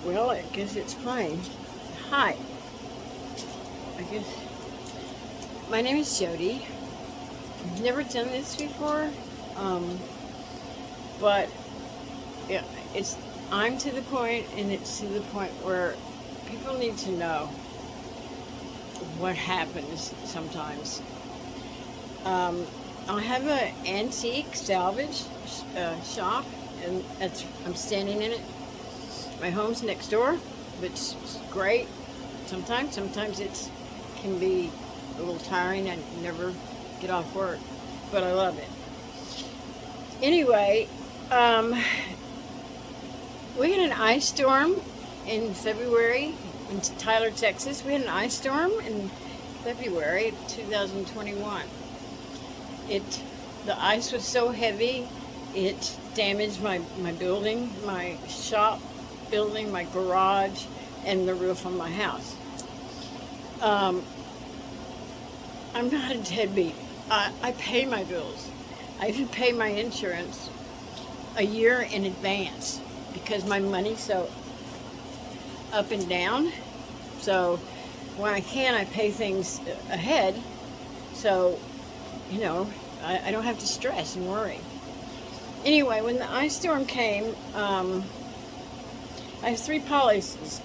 Well, I guess it's fine. Hi. I guess my name is Jody. I've never done this before, um, but yeah, I'm to the point, and it's to the point where people need to know what happens sometimes. Um, I have an antique salvage shop, and I'm standing in it. My home's next door, which is great. Sometimes it can be a little tiring. I never get off work, but I love it. Anyway, we had an ice storm in February in Tyler, Texas. We had an ice storm in February 2021. The ice was so heavy, it damaged my building, my shop building, my garage, and the roof on my house. I'm not a deadbeat. I pay my bills. I even pay my insurance a year in advance because my money's so up and down. So when I can, I pay things ahead. So, I don't have to stress and worry. Anyway, when the ice storm came, I have 3 policies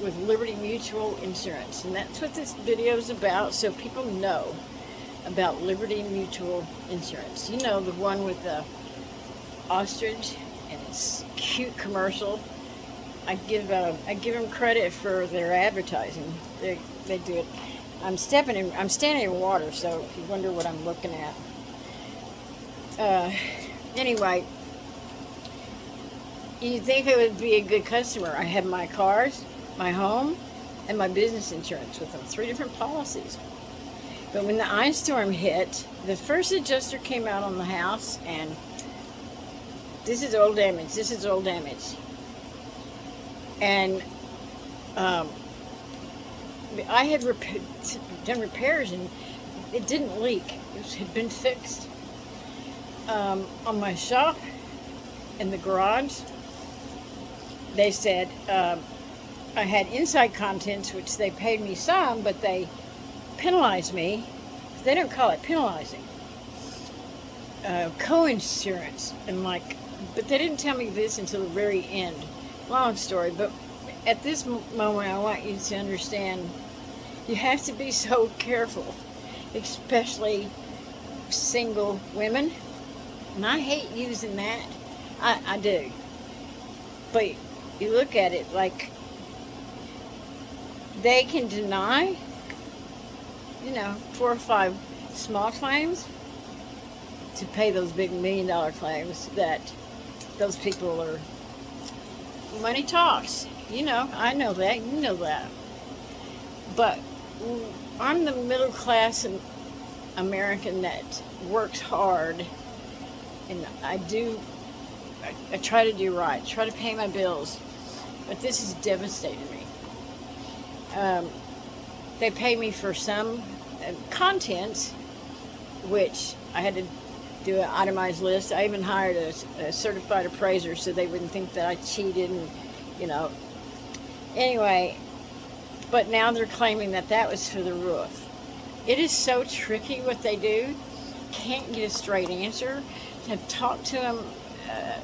with Liberty Mutual Insurance, and that's what this video is about, so people know about Liberty Mutual Insurance. You know, the one with the ostrich and its cute commercial. I give them credit for their advertising. They do it. I'm standing in water, so if you wonder what I'm looking at. Anyway, you'd think I would be a good customer. I have my cars, my home, and my business insurance with them. 3 different policies. But when the ice storm hit, the first adjuster came out on the house, and this is old damage. This is old damage. And I had done repairs, and it didn't leak. It had been fixed. On my shop and the garage, they said I had inside contents, which they paid me some, but they penalized me. They don't call it penalizing. Co-insurance. And but they didn't tell me this until the very end. Long story, but at this moment I want you to understand you have to be so careful, especially single women. And I hate using that. I do. But you look at it like they can deny, 4 or 5 small claims to pay those big $1 million claims that those people are. Money talks. I know that. You know that. But I'm the middle class American that works hard, and I try to do right, try to pay my bills, but this is devastating me. They pay me for some contents, which I had to do an itemized list. I even hired a certified appraiser so they wouldn't think that I cheated, and Anyway, but now they're claiming that was for the roof. It is so tricky what they do. Can't get a straight answer. Have talked to them,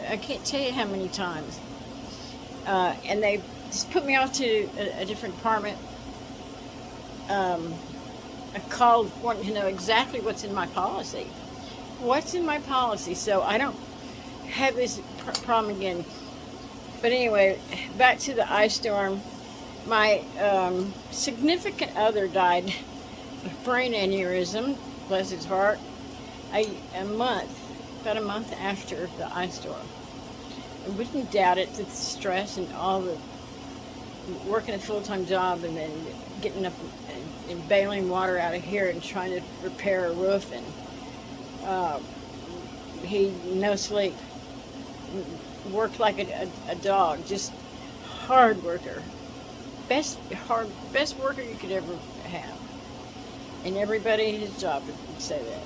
I can't tell you how many times. And they just put me off to a different department. I called wanting to know exactly what's in my policy. What's in my policy so I don't have this problem again. But anyway, back to the ice storm. My significant other died of brain aneurysm, bless his heart, about a month after the ice storm. I wouldn't doubt it, the stress and all the working a full-time job and then getting up and bailing water out of here and trying to repair a roof, and he no sleep, worked like a dog, just hard worker, best worker you could ever have, and everybody in his job would say that.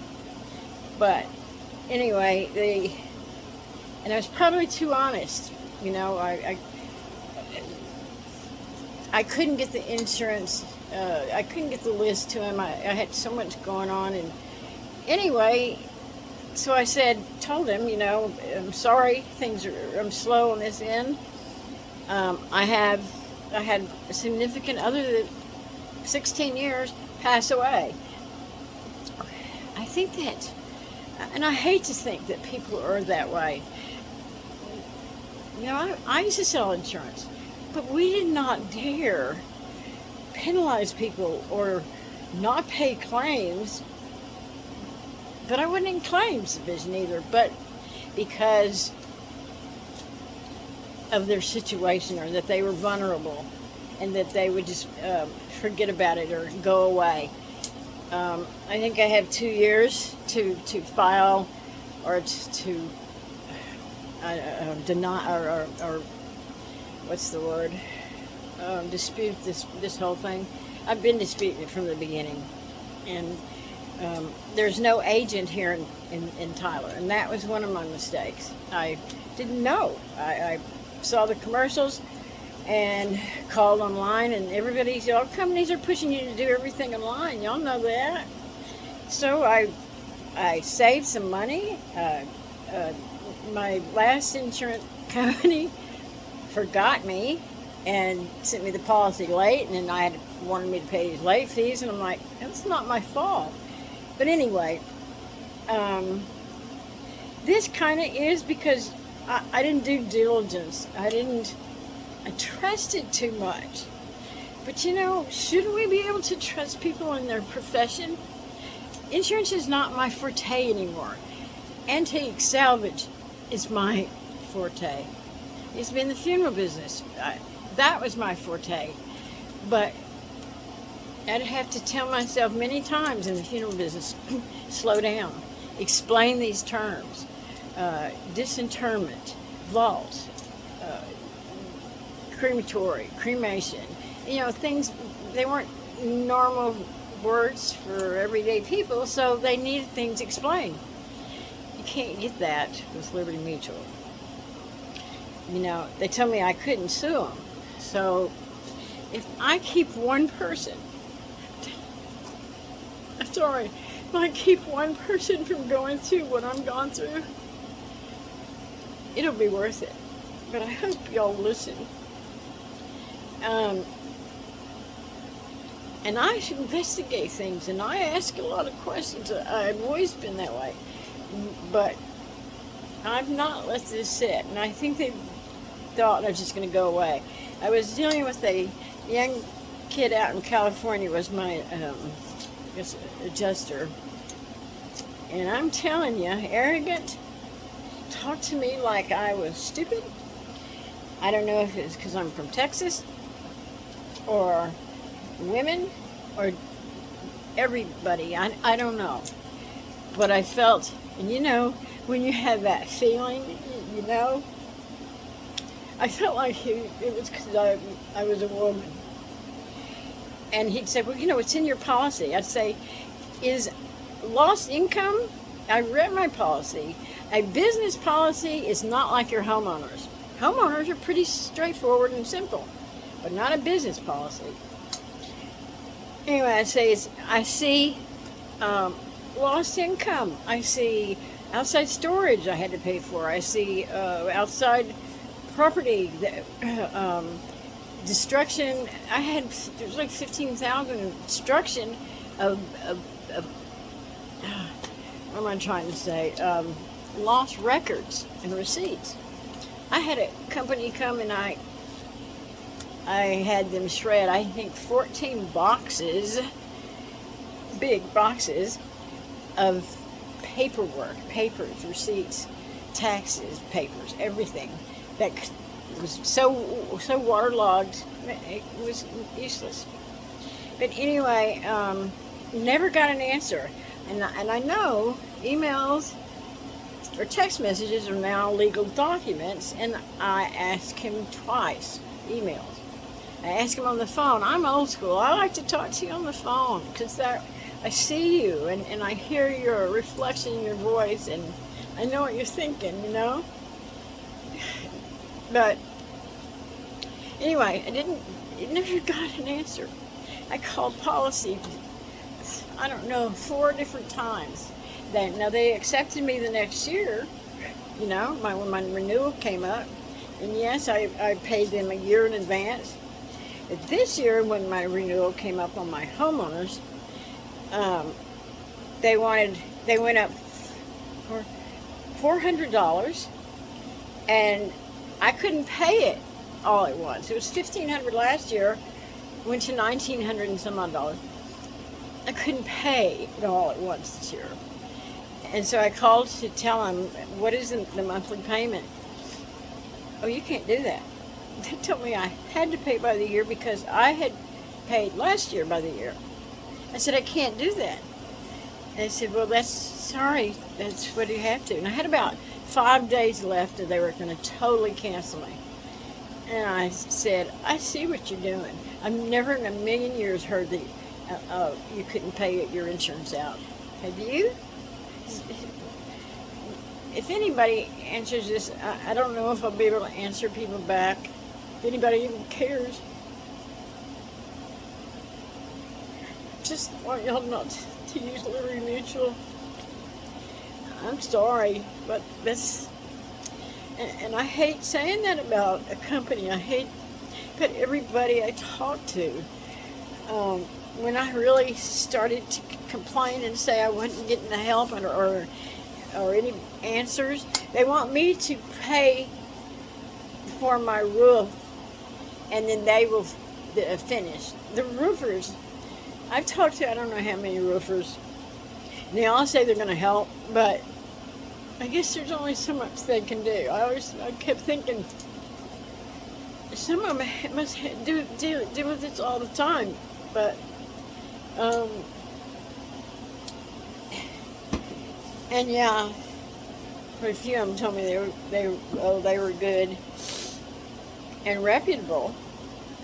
But anyway, and I was probably too honest, I couldn't get the insurance. I couldn't get the list to him. I had so much going on, and anyway, so I told him, I'm sorry, I'm slow on this end. I had a significant other that 16 years pass away. I think that, and I hate to think that people are that way. I used to sell insurance, but we did not dare penalize people or not pay claims. But I wasn't in claims division either, but because of their situation, or that they were vulnerable and that they would just forget about it or go away. I think I have 2 years to file or to deny or what's the word? Dispute this whole thing. I've been disputing it from the beginning, and there's no agent here in Tyler, and that was one of my mistakes. I didn't know. I saw the commercials and called online, and all companies are pushing you to do everything online. Y'all know that. So I saved some money. My last insurance company forgot me and sent me the policy late, and then wanted me to pay these late fees, and I'm like, that's not my fault. But anyway, this kind of is because I didn't do diligence. I trusted too much. But shouldn't we be able to trust people in their profession? Insurance is not my forte anymore. Antique salvage is my forte. It's been the funeral business. That was my forte. But I'd have to tell myself many times in the funeral business, slow down, explain these terms, disinterment, vault, crematory, cremation, things, they weren't normal words for everyday people, so they needed things explained. You can't get that with Liberty Mutual. They tell me I couldn't sue them. So if I keep one person, I'm sorry, if I keep one person from going through what I'm going through, it'll be worth it. But I hope y'all listen. And I investigate things, and I ask a lot of questions. I've always been that way. But I've not let this sit, and I think they thought I was just going to go away. I was dealing with a young kid out in California, was my adjuster. And I'm telling you, arrogant, talked to me like I was stupid. I don't know if it's because I'm from Texas, or women, or everybody. I don't know. But I felt, and when you have that feeling, I felt like it was because I was a woman. And he'd say, well, it's in your policy. I'd say, is lost income? I read my policy. A business policy is not like your homeowners. Homeowners are pretty straightforward and simple, but not a business policy. Anyway, I see lost income. I see outside storage I had to pay for. I see outside property, destruction. There was like 15,000 destruction of what am I trying to say? Lost records and receipts. I had a company come, and I had them shred, I think, 14 boxes, big boxes of paperwork, papers, receipts, taxes, papers, everything that was so waterlogged, it was useless. But anyway, never got an answer. And I know emails or text messages are now legal documents, and I asked him twice, emails. I asked him on the phone. I'm old school. I like to talk to you on the phone because I see you, and I hear your reflection in your voice, and I know what you're thinking, But Anyway, it never got an answer. I called policy, I don't know, 4 different times. Now they accepted me the next year, when my renewal came up. And yes, I paid them a year in advance. But this year, when my renewal came up on my homeowners, they went up for $400, and I couldn't pay it all at once. It was $1,500 last year, went to $1,900 and some odd dollars. I couldn't pay it all at once this year. And so I called to tell them, what is the monthly payment? Oh, you can't do that. They told me I had to pay by the year because I had paid last year by the year. I said, I can't do that. And they said, well, sorry, that's what you have to. And I had about 5 days left, and they were going to totally cancel me. And I said, I see what you're doing. I've never in a million years heard that you couldn't pay your insurance out. Have you? If anybody answers this, I don't know if I'll be able to answer people back. If anybody even cares. Just want y'all not to use Liberty Mutual. I'm sorry, but that's... And I hate saying that about a company. I hate... But everybody I talk to, when I really started to complain and say I wasn't getting the help or any answers, they want me to pay for my roof, and then they will finish. The roofers, I've talked to I don't know how many roofers, and they all say they're going to help, but I guess there's only so much they can do. I kept thinking, some of them must deal with this all the time, but and yeah, a few of them told me they were good and reputable,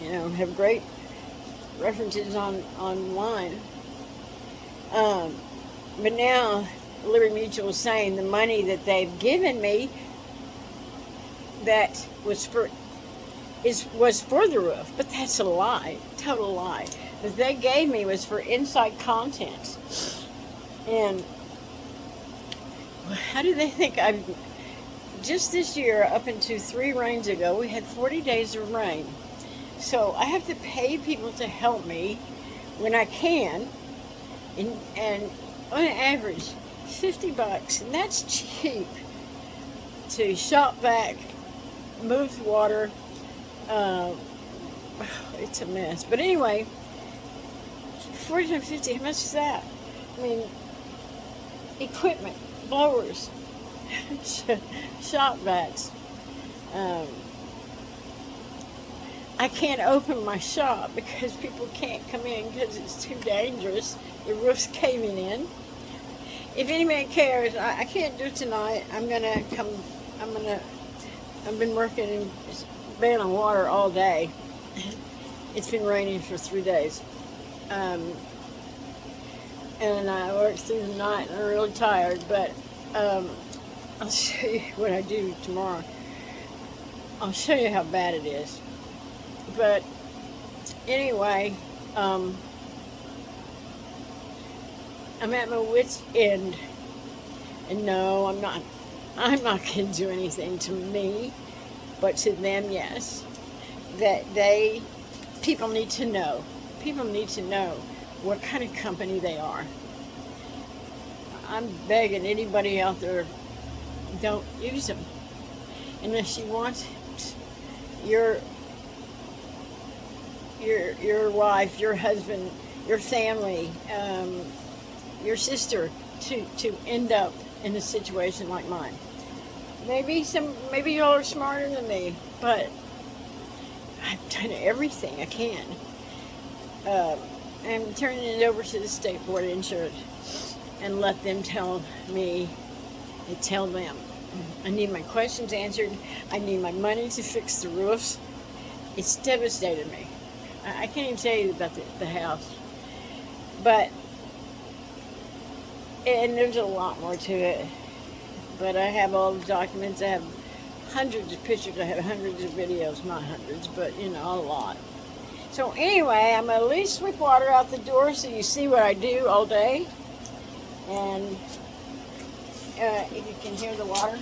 have great references online. But now Liberty Mutual is saying the money that they've given me that was for the roof, but that's a lie, total lie. That they gave me was for inside contents. And how do they think just this year, up into 3 rains ago, we had 40 days of rain. So I have to pay people to help me when I can, and on average, $50, and that's cheap, to shop vac, move the water. It's a mess. But anyway, 40 times 50, how much is that? I mean, equipment, blowers, shop vacs. I can't open my shop because people can't come in because it's too dangerous. The roof's caving in. If anybody cares, I can't do it tonight. I've been working in bailing water all day. It's been raining for 3 days. And I worked through the night and I'm really tired, but I'll show you what I do tomorrow. I'll show you how bad it is. But anyway, I'm at my wit's end, and no, I'm not going to do anything to me, but to them, yes. That people need to know what kind of company they are. I'm begging anybody out there, don't use them unless you want your wife, your husband, your family, your sister to end up in a situation like mine. Maybe y'all are smarter than me, but I've done everything I can. I'm turning it over to the State Board of Insurance and let them tell them. I need my questions answered. I need my money to fix the roofs. It's devastated me. I can't even tell you about the house. And there's a lot more to it. But I have all the documents. I have hundreds of pictures. I have hundreds of videos, not hundreds, but you know, a lot. So anyway, I'm gonna at least sweep water out the door so you see what I do all day. And if you can hear the water.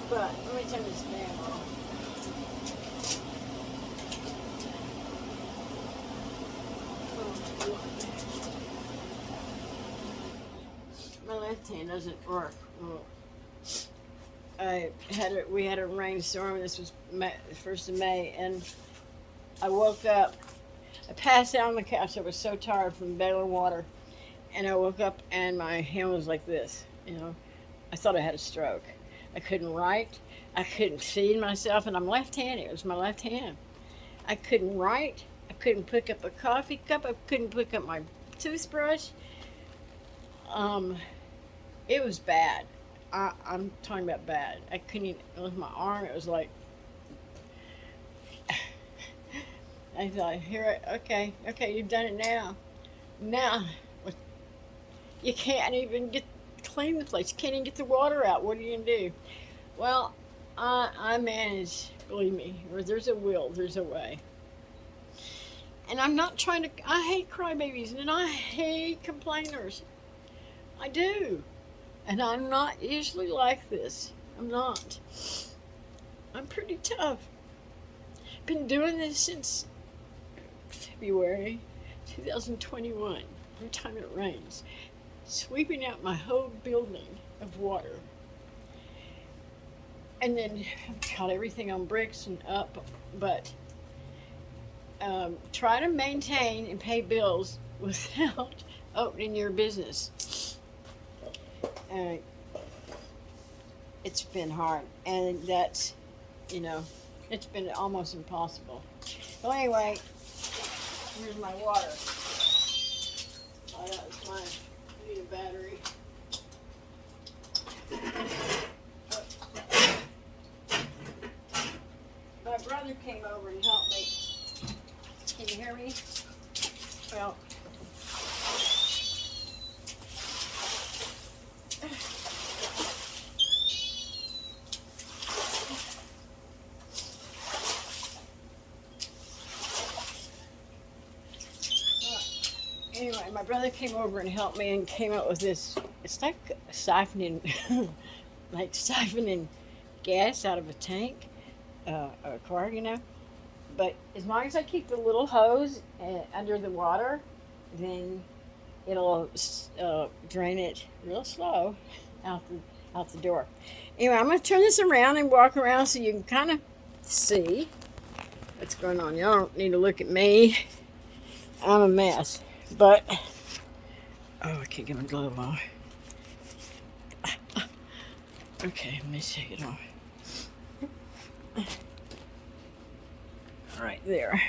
But let me turn this fan off. My left hand doesn't work. Well, we had a rainstorm. This was the 1st of May, and I woke up. I passed out on the couch. I was so tired from bailing water, and I woke up and my hand was like this. You know, I thought I had a stroke. I couldn't write. I couldn't feed myself, and I'm left-handed. It was my left hand. I couldn't write. I couldn't pick up a coffee cup. I couldn't pick up my toothbrush. It was bad. I'm talking about bad. I couldn't even lift my arm. It was like, I thought, okay, you've done it now. Now, you can't even clean the place. You can't even get the water out. What are you gonna do? Well, I managed. Believe me, where there's a will, there's a way. And I'm not trying to. I hate crybabies and I hate complainers. I do. And I'm not usually like this. I'm not. I'm pretty tough. Been doing this since February 2021. Every time it rains. Sweeping out my whole building of water. And then got everything on bricks and up. But try to maintain and pay bills without opening your business. It's been hard, and that's, you know, it's been almost impossible. So anyway, here's my water. Oh, that's mine. I need a battery. My brother came over and helped me. Can you hear me? Well, anyway, my brother came over and helped me and came up with this. It's like siphoning, like siphoning gas out of a tank, a car, you know. But as long as I keep the little hose under the water, then it'll drain it real slow out the door. Anyway, I'm going to turn this around and walk around so you can kind of see what's going on. Y'all don't need to look at me. I'm a mess. But, oh, I can't get my glove on. Okay, let me take it off. Right there.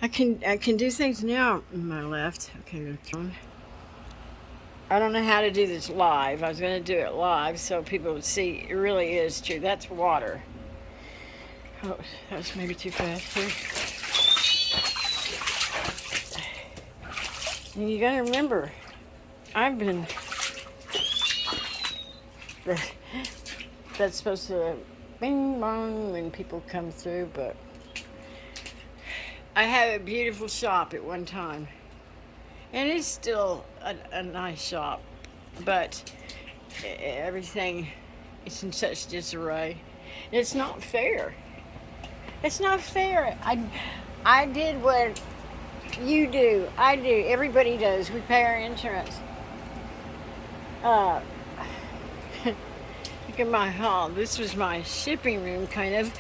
I can do things now in my left. Okay, I don't know how to do this live. I was going to do it live so people would see it really is true. That's water. Oh, that was maybe too fast too. And you got to remember, I've been. That's supposed to bing bong when people come through, but I had a beautiful shop at one time, and it's still a nice shop, but everything is in such disarray. It's not fair. It's not fair. I did what you do. I do. Everybody does. We pay our insurance. Look at my haul. This was my shipping room, kind of.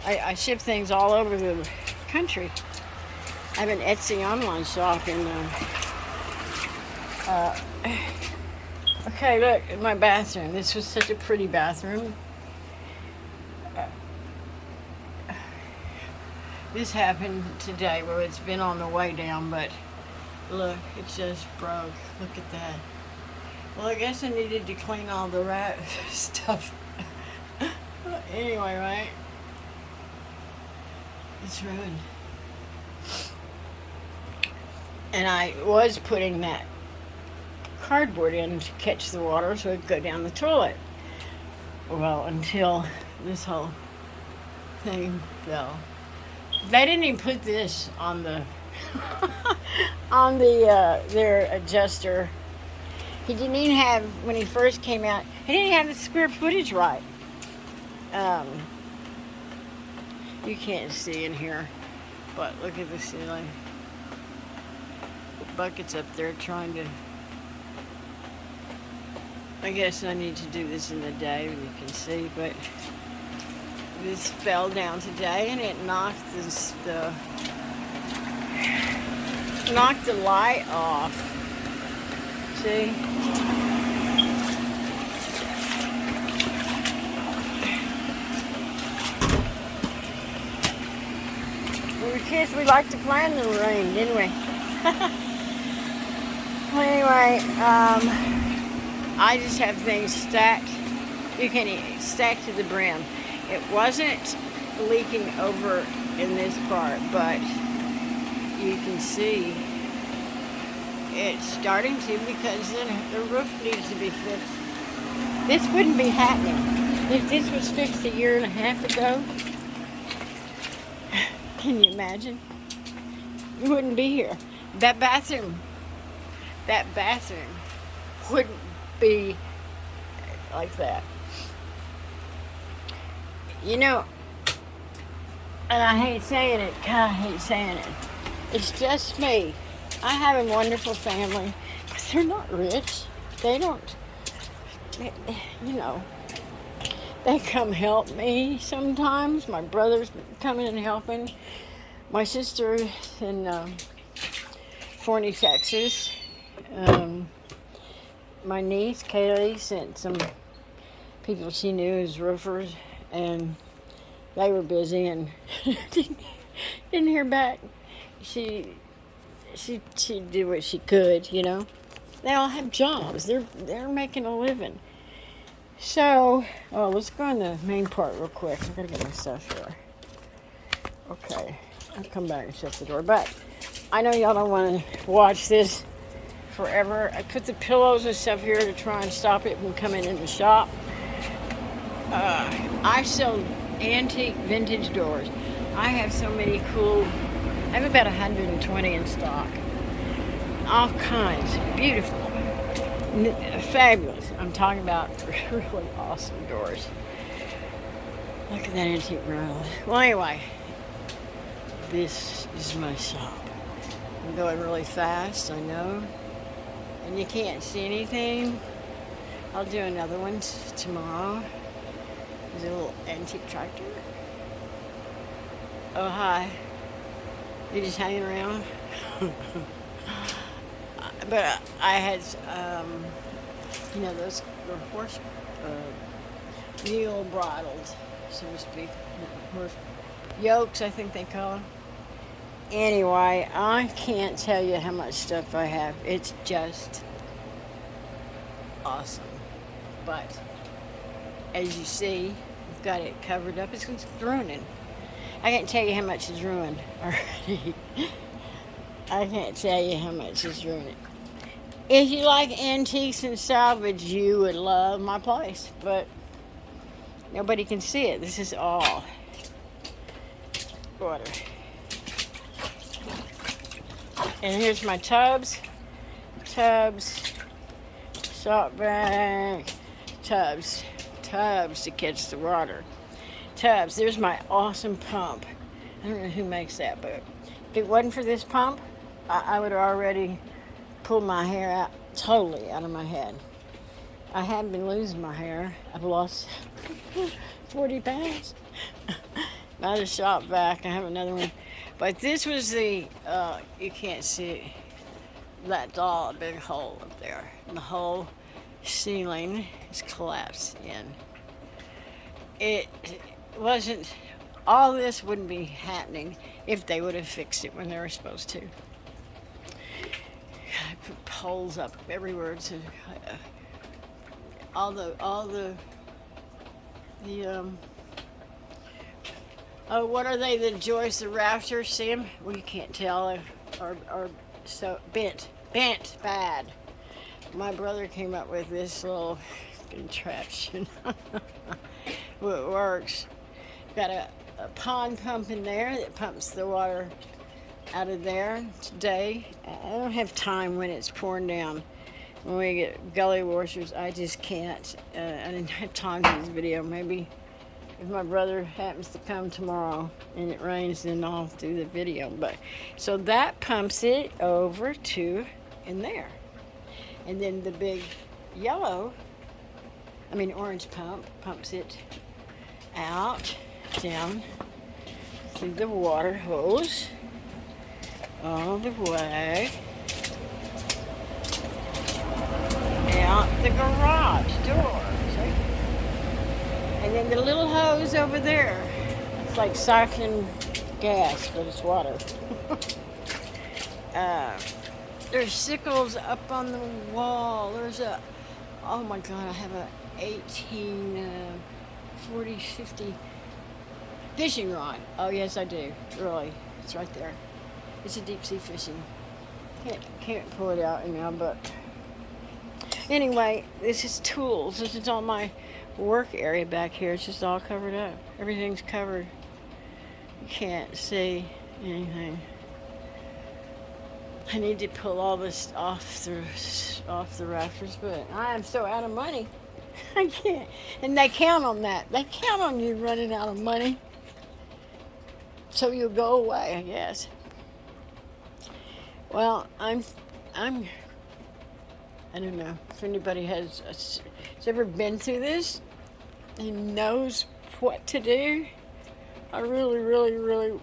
I ship things all over the country. I have an Etsy online shop in okay, look at my bathroom. This was such a pretty bathroom. This happened today. Well, it's been on the way down, but look, it just broke. Look at that. Well, I guess I needed to clean all the rat stuff. Anyway, right? It's ruined. And I was putting that cardboard in to catch the water so it'd go down the toilet. Well, until this whole thing fell. They didn't even put this on the on their adjuster. He didn't even have, when he first came out, he didn't have the square footage right. You can't see in here, but look at the ceiling. The bucket's up there trying to. I guess I need to do this in the day when you can see, but this fell down today and it knocked the light off. See? When we were kids, we liked to play in the rain, didn't we? Well, anyway, I just have things stacked. You can stack to the brim. It wasn't leaking over in this part, but you can see it's starting to, because the roof needs to be fixed. This wouldn't be happening if this was fixed a year and a half ago. Can you imagine? You wouldn't be here. That bathroom wouldn't be like that. You know, and I hate saying it. God, I hate saying it. It's just me. I have a wonderful family, but they're not rich. They don't, you know, they come help me sometimes. My brother's coming and helping. My sister in Forney, Texas. My niece, Kaylee, sent some people she knew as roofers, and they were busy and didn't hear back. She did what she could, you know. They all have jobs. They're making a living. So, let's go on the main part real quick. I gotta get my stuff here. Okay, I'll come back and shut the door. But I know y'all don't want to watch this forever. I put the pillows and stuff here to try and stop it from coming in the shop. I sell antique vintage doors. I have so many cool. I have about 120 in stock. All kinds. Beautiful. Fabulous. I'm talking about really awesome doors. Look at that antique rattle. Well, anyway, this is my shop. I'm going really fast, I know. And you can't see anything. I'll do another one tomorrow. There's a little antique tractor. Oh, hi. You just hanging around? But I had, those horse, mule bridles, so to speak. Horse yokes, I think they call them. Anyway, I can't tell you how much stuff I have. It's just awesome. But as you see, I've got it covered up. It's ruining. I can't tell you how much is ruined already. I can't tell you how much is ruined. If you like antiques and salvage, you would love my place. But nobody can see it. This is all water. And here's my tubs, shop vac, tubs to catch the water. Tubs, there's my awesome pump. I don't know who makes that, but if it wasn't for this pump, I would have already pulled my hair out totally out of my head. I have been losing my hair. I've lost 40 pounds. Not a shop vac. I have another one. But this was the, you can't see that's all a big hole up there. And the whole ceiling is collapsed in. It wasn't, all this wouldn't be happening if they would have fixed it when they were supposed to. I put poles up everywhere to, what are they, the joists, the rafters, see them? Well, you can't tell, or so bent bad. My brother came up with this little contraption. Well, it works. Got a pond pump in there that pumps the water out of there today. I don't have time when it's pouring down. When we get gully washers, I just can't. I didn't have time for this video. Maybe if my brother happens to come tomorrow and it rains, then I'll do the video. But so that pumps it over to in there. And then the big orange pump pumps it out, down through the water hose, all the way out the garage door. See? And then the little hose over there, it's like siphoning gas, but it's water. There's sickles up on the wall. There's oh my God, I have a 40, 50 fishing rod. Oh yes, I do. Really, it's right there. It's a deep sea fishing. Can't pull it out now, but anyway, this is tools. This is all my work area back here. It's just all covered up. Everything's covered. You can't see anything. I need to pull all this off the rafters, but I am so out of money. I can't. And they count on that. They count on you running out of money. So you'll go away, I guess. Well, I don't know if anybody has ever been through this and knows what to do. I really, really, really,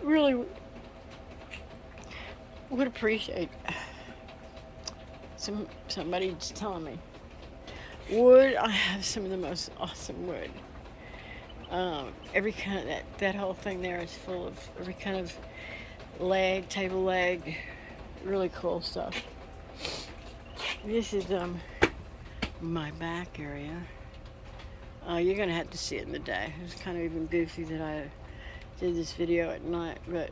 really would appreciate somebody just telling me. Wood, I have some of the most awesome wood. Every kind of that whole thing there is full of every kind of leg, table leg, really cool stuff. This is my back area. You're gonna have to see it in the day. It's kind of even goofy that I did this video at night, but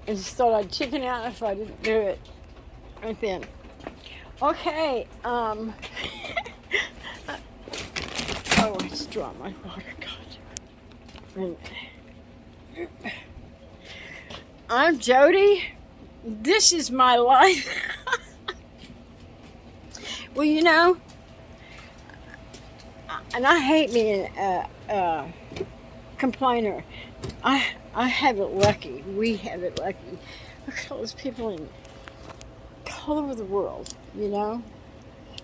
I just thought I'd chicken out if I didn't do it right then. Okay, oh, I just dropped my water, God. I'm Jody. This is my life. Well, you know, and I hate being a complainer. I have it lucky. We have it lucky. Look at all those people all over the world, you know.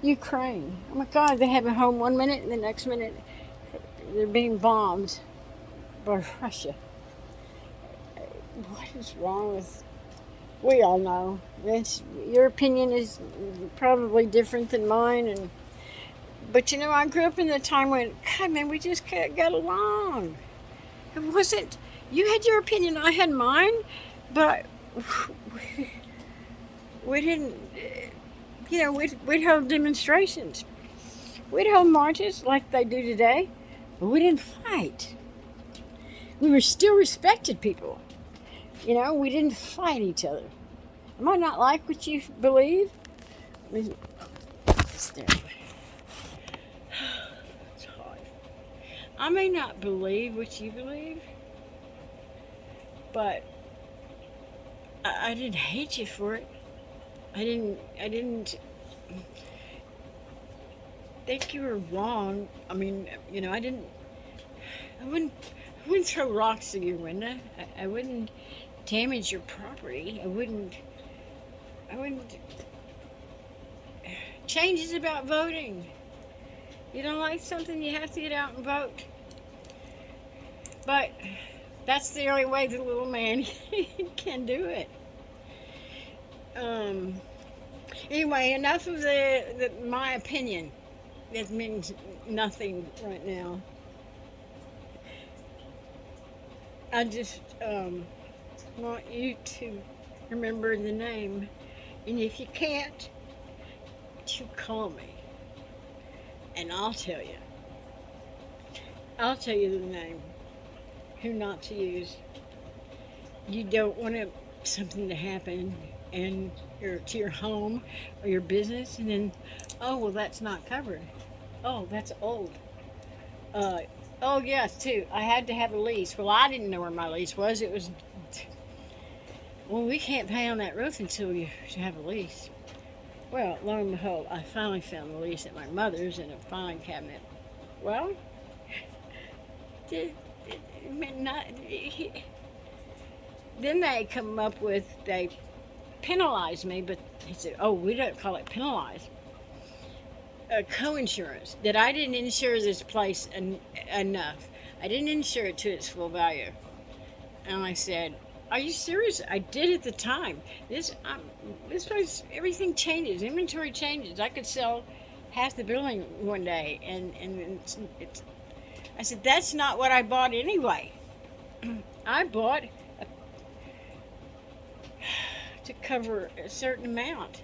Ukraine. Oh my God, they have a home one minute and the next minute they're being bombed by Russia. What is wrong with... We all know. Your opinion is probably different than mine, but you know, I grew up in the time when, God, man, we just got along. It wasn't... You had your opinion, I had mine, but we didn't... You know, we'd hold demonstrations. We'd hold marches like they do today, but we didn't fight. We were still respected people. You know, we didn't fight each other. I might not like what you believe. It's hard. I may not believe what you believe, but I didn't hate you for it. I didn't think you were wrong. I mean, you know, I wouldn't throw rocks through your window. I wouldn't damage your property. I wouldn't. Change is about voting. You don't like something, you have to get out and vote. But that's the only way the little man can do it. Anyway, enough of my opinion. That means nothing right now. I just want you to remember the name, and if you can't, you call me, and I'll tell you. I'll tell you the name, who not to use. You don't want something to happen. and to your home or your business, and then, oh well, that's not covered. Oh, that's old. Uh, oh yes, too. I had to have a lease. Well, I didn't know where my lease was. It was, well, we can't pay on that roof until you have a lease. Well, lo and behold, I finally found the lease at my mother's in a filing cabinet. Well, not, then they come up with, they penalize me, but he said, oh, we don't call it penalize. Co-insurance, that I didn't insure this place enough. I didn't insure it to its full value. And I said, are you serious? I did at the time. This place, everything changes. Inventory changes. I could sell half the building one day. And I said, that's not what I bought anyway. I bought to cover a certain amount.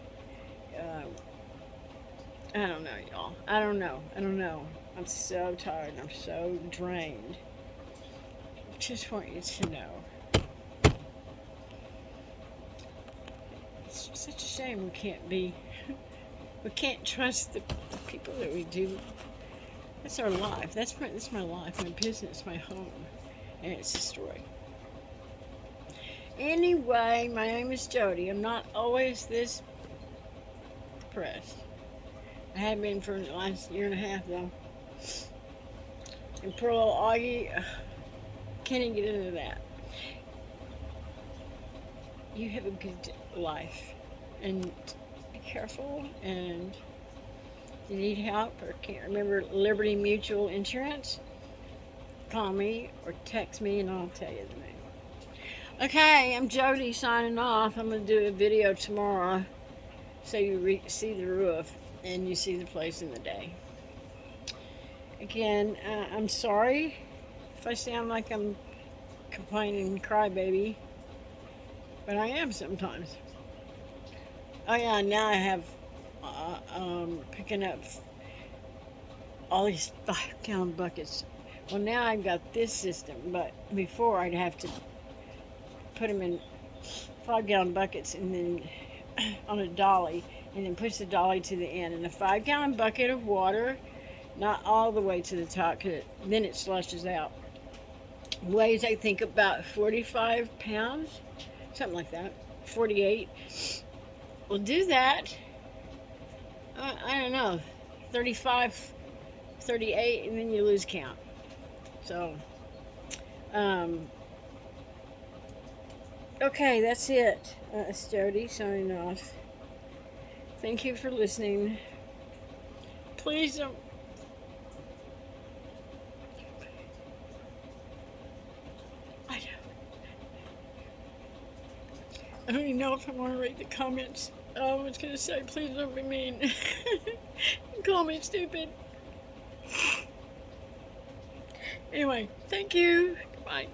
I don't know, y'all. I don't know. I'm so tired. I'm so drained. Just want you to know. It's such a shame we can't trust the people that we do. That's our life. That's my life, my business, my home. And it's destroyed. Anyway, my name is Jody. I'm not always this depressed. I have been for the last year and a half, though. And poor little Augie, can't even get into that. You have a good life. And be careful. And if you need help or can't remember Liberty Mutual Insurance, call me or text me and I'll tell you the name. Okay, I'm Jody signing off. I'm going to do a video tomorrow so you see the roof and you see the place in the day. Again, I'm sorry if I sound like I'm complaining crybaby, but I am sometimes. Oh yeah, now I have picking up all these 5-gallon buckets. Well, now I've got this system, but before I'd have to put them in 5-gallon buckets and then on a dolly, and then push the dolly to the end. And a 5-gallon bucket of water, not all the way to the top, because then it slushes out. Weighs, I think, about 45 pounds, something like that, 48. We'll do that. I don't know, 35, 38, and then you lose count. So, okay, that's it. It's Jody signing off. Thank you for listening. Please don't. I don't even know if I want to read the comments. I was going to say, please don't be mean. Call me stupid. Anyway, thank you. Goodbye.